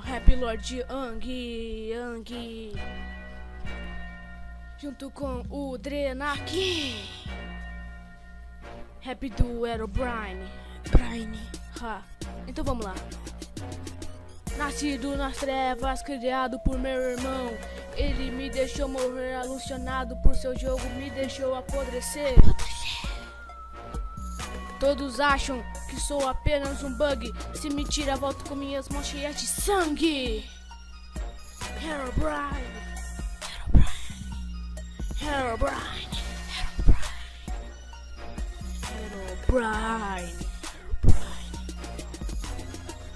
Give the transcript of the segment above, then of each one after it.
Rap Lord Yang, junto com o Drenak. Rap do Herobrine. Então vamos lá. Nascido nas trevas, criado por meu irmão. Ele me deixou morrer alucinado por seu jogo, me deixou apodrecer. Todos acham que sou apenas um bug. Se me tira, volto com minhas mãos cheias de sangue. Herobrine.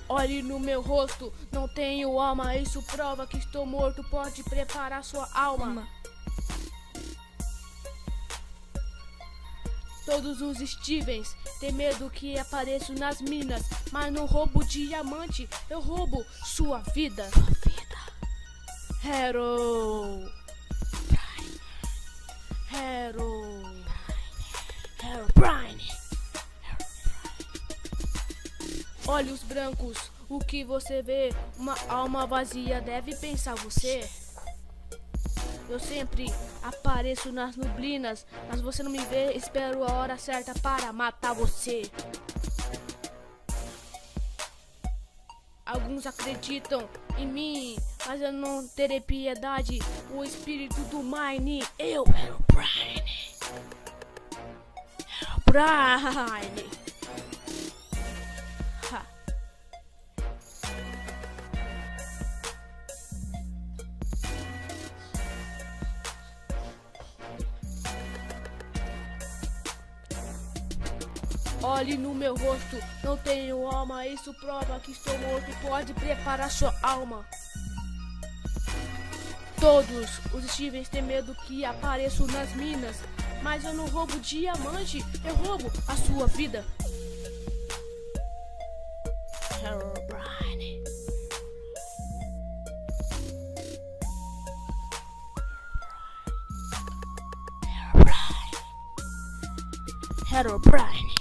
Olhe no meu rosto, não tenho alma. Isso prova que estou morto, pode preparar sua alma. Todos os Stevens têm medo que apareço nas minas, mas não roubo diamante, eu roubo sua vida. Herobrine. Olhos brancos, o que você vê? Uma alma vazia, deve pensar você. Eu sempre apareço nas nublinas, mas você não me vê, espero a hora certa para matar você. Alguns acreditam em mim, mas eu não terei piedade. O espírito do Mine, eu, Herobrine. Olhe no meu rosto, não tenho alma, isso prova que estou morto, pode preparar sua alma. Todos os Stevens têm medo que apareço nas minas, mas eu não roubo diamante, eu roubo a sua vida. Herobrine.